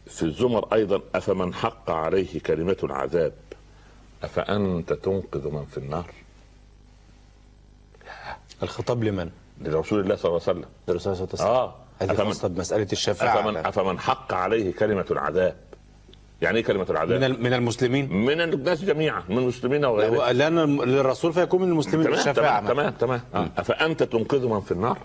في الزمر ايضا افمن حق عليه كلمة العذاب افانت تنقذ من في النار. الخطاب لمن؟ لرسول الله صلى الله عليه وسلم. لرسول الله صلى الله عليه وسلم. هذه خاصة بمسألة الشفاعة. افمن حق عليه كلمة العذاب. يعني ايه كلمة العذاب؟ من المسلمين، من الناس جميعا، من المسلمين وغيرهم. لأن للرسول فيكون من المسلمين الشفاعة. تمام. افانت تنقذ من في النار؟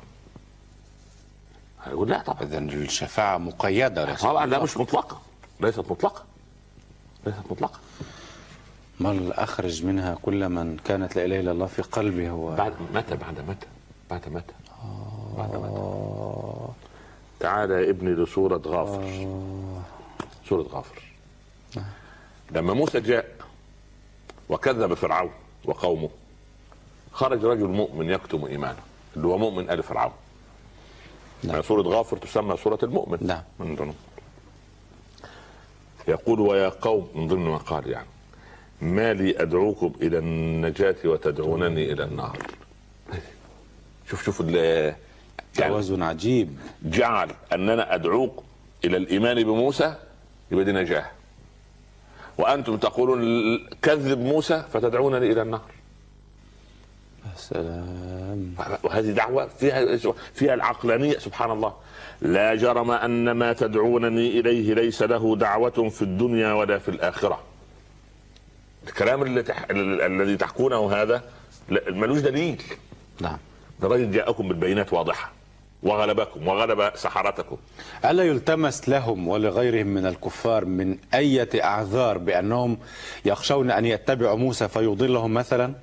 هيقول لا طبعا. إذا الشفاعة مقيدة طبعا، لا مش مطلقة، ليست مطلقة. ما أخرج منها كل من كانت لا إله إلا الله في قلبه. هو بعد متى؟ تعال يا ابني لسورة غافر. سورة غافر. لما موسى جاء وكذب فرعون وقومه، خرج رجل مؤمن يكتم إيمانه، اللي هو مؤمن آل فرعون. يعني سورة غافر تسمى سورة المؤمن. نعم. من ضمن يقول ويا قوم، من ضمن ما قال يعني ما لي أدعوكم إلى النجاة وتدعونني إلى النار. شوف توازن عجيب. جعل أننا أدعوك إلى الإيمان بموسى يبقى دي نجاة، وأنتم تقولون كذب موسى فتدعونني إلى النار. سلام. وهذه دعوة فيها العقلانية سبحان الله. لا جرم أن ما تدعونني إليه ليس له دعوة في الدنيا ولا في الآخرة. الكلام الذي تحكونه هذا ملوش دليل. نعم. الرجل جاءكم بالبينات واضحة وغلبكم وغلب سحرتكم. ألا يلتمس لهم ولغيرهم من الكفار من أي أعذار بأنهم يخشون أن يتبعوا موسى فيضلهم مثلا؟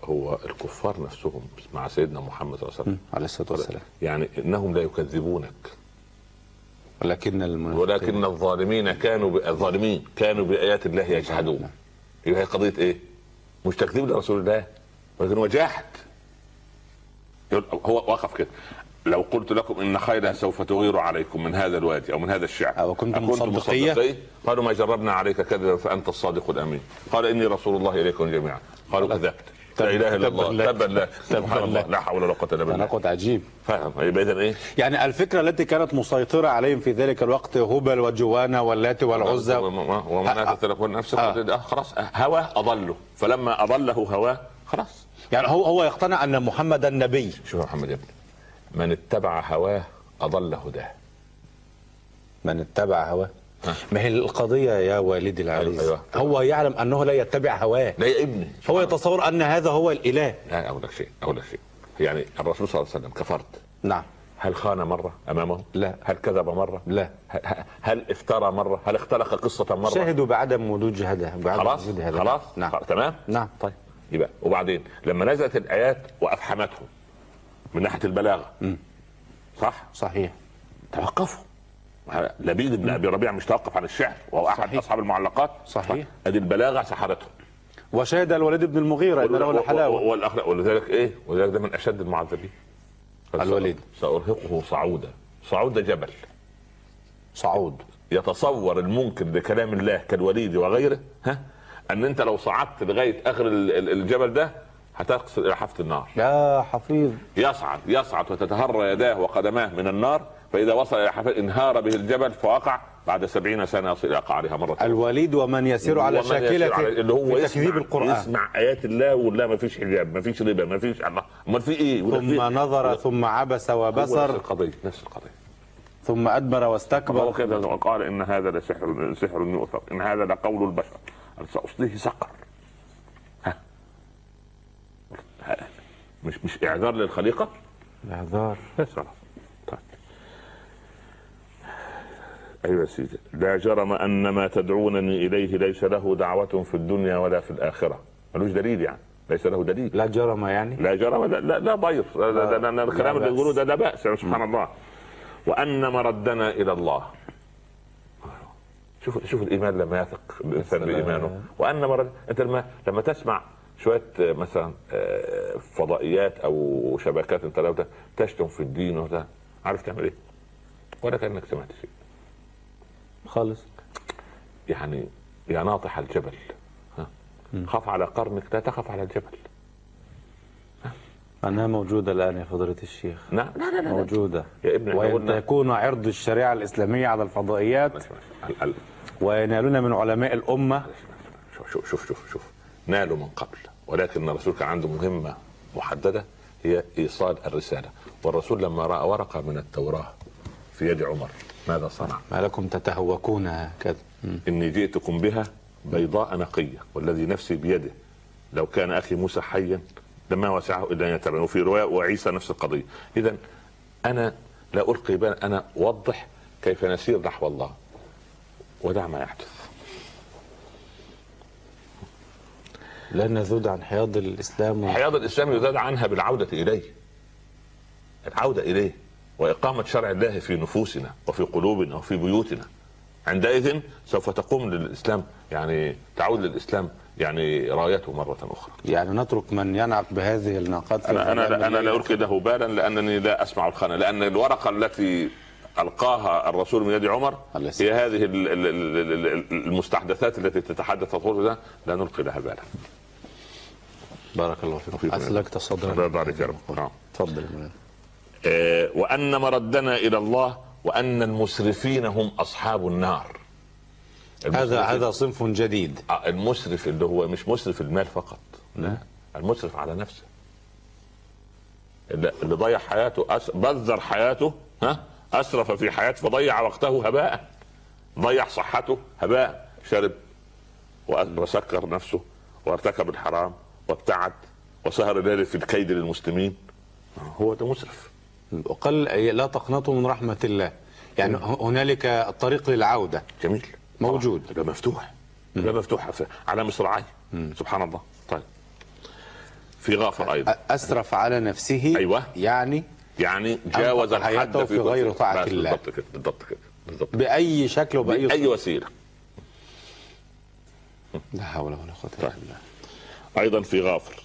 هو الكفار نفسهم مع سيدنا محمد صلى الله عليه وسلم عليه الصلاة والسلام يعني إنهم لا يكذبونك، ولكن الظالمين كانوا بآيات الله يجحدون. يبقى هي قضية إيه؟ مش تكذيب لرسول الله، ولكن هو جاحد. هو وقف كده. لو قلت لكم ان خيلا سوف تغير عليكم من هذا الوادي او من هذا الشعب او كنتم مصدقين قالوا ما جربنا عليك كذبا فانت الصادق الامين. قال اني رسول الله اليكم جميعا. قالوا كذبت. لا اله الا الله. تبا لا سبحان الله لا حول ولا قوه الا بالله. تناقض عجيب. فاهم؟ يبقى اذا ايه؟ يعني الفكره التي كانت مسيطره عليهم في ذلك الوقت هبل وجوانا واللات والعزى ومناة تلقون نفسه. خلاص هوى اضله، فلما اضله هواه خلاص. يعني هو يقتنع ان محمد النبي. شوف محمد يا ابني، من اتبع هواه أضل هداه. من اتبع هواه. ما هي القضية يا والدي العزيز؟ أيوة. هو يعلم أنه لا يتبع هواه. لا يا ابني، هو يتصور أن هذا هو الإله. لا أقول لك شيء يعني الرسول صلى الله عليه وسلم كفرد. نعم. هل خان مرة أمامه؟ لا. هل كذب مرة؟ لا. هل افترى مرة؟ هل اختلق قصة مرة؟ شاهدوا بعدم وجود هذا. خلاص. نعم. تمام؟ نعم. طيب يبقى وبعدين لما نزلت الآيات وأفحمتهم من ناحية البلاغة. صح؟ صحيح. توقفوا. لبيد بن ابي ربيعه مش توقف عن الشعر وهو احد اصحاب المعلقات. صحيح. ادي البلاغه سحرته. وشهد الوليد بن المغيرة ان له الحلاوه والاخلاق. ولذلك ايه؟ ولذلك ده من اشد المعذبين. الوليد. سارهقه صعودا. صعود جبل. صعود. يتصور المنكر لكلام الله كالوليد وغيره ان انت لو صعدت لغايه اخر الجبل ده هتقصد الى حافه النار. يا حفيظ. يصعد وتتهرى يداه وقدماه من النار، فإذا وصل إلى حافة انهار به الجبل فوقع بعد 70 سنة يصل إلى قعرها مرة. الوليد ومن يسير على شاكلته اللي هو في تكذيب القرآن. يسمع آيات الله ولا ما فيش حجاب، ما فيش ربا، ما فيش الله، أمال في إيه؟ ثم نظر ثم عبس وبصر. نفس القضية. ثم أدبر واستكبر. هو كده وقال إن هذا لسحر يؤثر، إن هذا لقول البشر سأصليه سقر. مش إعذار للخليقة؟ إعذار. طيب. أيوة سيدي. لا جرم أن ما تدعونني إليه ليس له دعوة في الدنيا ولا في الآخرة. ملوش دليل يعني. ليس له دليل. لا جرم يعني. لا جرم. لا ضير. الكلام اللي يقولوه ده بأس. سبحان الله. وأن مردنا إلى الله. شوف الإيمان لما يثق الإنسان بإيمانه. وأن مرد. أنت لما تسمع شوية مثلا فضائيات أو شبكات أنت لو تشتم في الدين وده عارف تعمل إيه؟ ولا كأنك سمعت شيء. خالص. يعني يا ناطح الجبل خاف على قرنك لا تخف على الجبل. أنها موجودة الآن يا فضيلة الشيخ. لا لا لا, لا. موجودة يا ابني وأن يكون عرض الشريعة الإسلامية على الفضائيات وينالون من علماء الأمة. شوف نالوا من قبل، ولكن الرسول كان عنده مهمة محددة هي إيصال الرسالة. والرسول لما رأى ورقة من التوراة في يد عمر ماذا صنع؟ ما لكم تتهوكون هكذا؟ إني جئتكم بها بيضاء نقية والذي نفسي بيده لو كان أخي موسى حيا لما وسعه إلا أن يتبعني. وفي رواية وعيسى نفس القضية. إذن أنا لا ألقي بال، أنا أوضح كيف نسير نحو الله ودع ما يحدث. لا نذود عن حياض الإسلام حياض الإسلام يذاد عنها بالعودة إليه، العودة إليه وإقامة شرع الله في نفوسنا وفي قلوبنا وفي بيوتنا. عندئذ سوف تقوم للإسلام، يعني تعود للإسلام يعني رايته مرة أخرى. يعني نترك من ينعق بهذه الناقات. أنا لا ألقي له بالا لأنني لا أسمع الخنا، لأن الورقة التي ألقاها الرسول من يد عمر هي هذه المستحدثات التي تتحدث الخروج لا نلقي لها بالا. بارك الله فيكم. أسلكت صدرا. بارك يا رب. تفضل. وأن مردنا إلى الله وأن المسرفين هم أصحاب النار. هذا صنف جديد. المسرف اللي هو مش مسرف المال فقط، لا، المسرف على نفسه، اللي ضيع حياته، بذر حياته، أسرف في حياته فضيع وقته هباء، ضيع صحته هباء، شرب وسكر نفسه وارتكب الحرام وابتعد وسهر الليل في الكيد للمسلمين. هو ده مسرف. وقال لا تقنطوا من رحمة الله، يعني هنالك الطريق للعودة. جميل. موجود. ده مفتوح. ده مفتوح على مصراعي. سبحان الله. طيب في غافر أيضا أسرف على نفسه. أيوة. يعني جاوز الحد في غير طاعة الله. بالضبط كده. بأي شكل وبأي وسيلة. لا حول ولا قوة إلا بالله. أيضا في غافر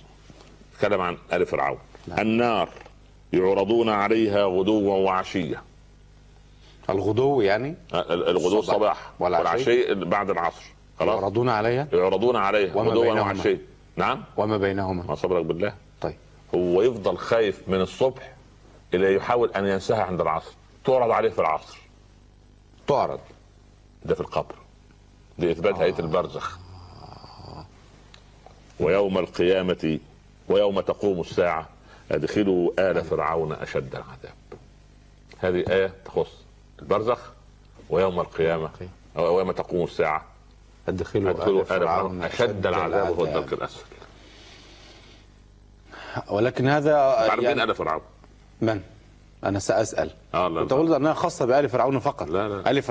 تكلم عن آل فرعون. النار يعرضون عليها غدوا وعشية. الغدو يعني الغدو الصباح والعشي بعد العصر. خلاص. يعرضون عليها غدوا وعشي. نعم. وما بينهما. ما صبرك بالله. طيب. هو يفضل خايف من الصبح إلى يحاول أن ينساها عند العصر، تعرض عليه في العصر. تعرض ده في القبر لإثبات هيئة البرزخ. ويوم القيامة ويوم تقوم الساعة ادخلوا آل فرعون أشد العذاب. هذه آية تخص البرزخ ويوم القيامة ويوم تقوم الساعة ادخلوا آل فرعون أشد العذاب وهو الدرك الأسفل. ولكن هذا يعني آل فرعون من؟ أنا سأسأل. تقول أنها خاصة بآل فرعون فقط. لا. آل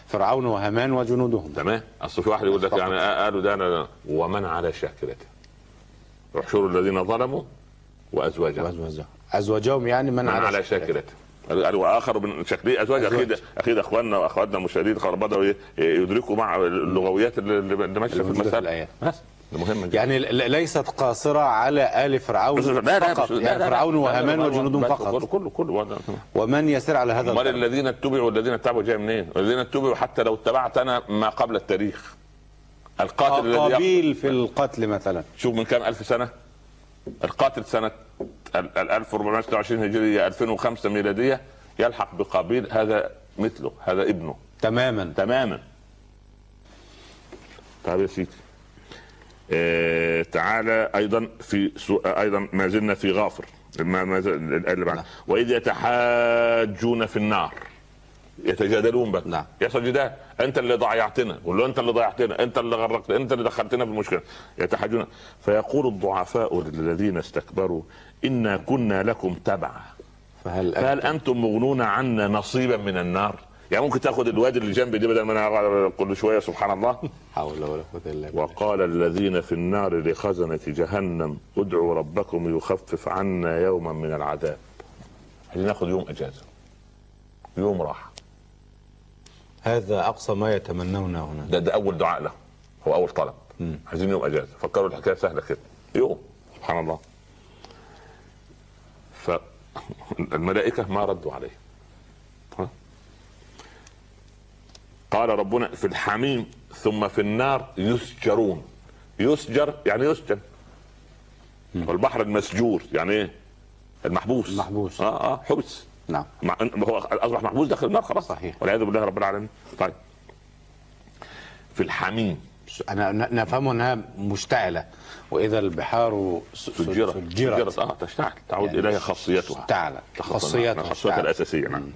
فرعون وهامان وجنودهم. تمام. أصل في واحد يقول لك يعني قالوا ده ومن على شاكلته احشروا الذين ظلموا وأزواجهم يعني من على شاكلته. واخر من شكلي ازواج. اكيد اخواننا واخواتنا المشاهدين بدأوا يدركوا مع اللغويات اللي ماشيه في المسألة. مهمة يعني ليست قاصرة على آل فرعون فقط، يعني فرعون وهامان وجنودهم فقط. كله ومن يسير على هذا الطريق. الذين اتبعوا والذين اتبعوا جاي منين؟ الذين اتبعوا حتى لو اتبعتنا ما قبل التاريخ. القاتل قابيل في القتل مثلا، شوف من كم ألف سنة القاتل، سنة 1426 هجرية 2005 ميلادية، يلحق بقابيل، هذا مثله، هذا ابنه تماما. طيب يا سيدي. تعالى ايضا ايضا ما زلنا في غافر. اللي بعد واذ يتحاجون في النار يتجادلون بقى. يحصل جدال، انت اللي ضيعتنا، قول له انت اللي ضيعتنا، انت اللي غرقتنا، انت اللي دخلتنا في المشكله. يتحاجون فيقول الضعفاء للذين استكبروا انا كنا لكم تبعا فهل انتم مغنون عنا نصيبا من النار. يعني ممكن تاخد الوادي اللي جنبي دي بدل ما انا كل شويه. سبحان الله. حول ولا قوه الا بالله. وقال الذين في النار لخزنة جهنم ادعوا ربكم يخفف عنا يوما من العذاب. عايزين ناخد يوم اجازه، يوم راحه. هذا اقصى ما يتمنونه هنا. ده اول دعاء له، هو اول طلب. عايزين يوم اجازه. فكروا الحكايه سهله كده، يوم. سبحان الله. فالملائكه ما ردوا عليه. قال ربنا في الحميم ثم في النار يسجرون. يسجر يعني يسجن. والبحر المسجور يعني ايه؟ المحبوس. المحبوس. حبس. نعم. هو اصبح محبوس داخل النار خلاص. صحيح. والعياذ بالله رب العالمين. طيب في الحميم انا نفهم انها مشتعله، واذا البحار سجرت تشتعل، تعود يعني اليها خاصيتها. اشتعلت خاصيتها الاساسيه. نعم.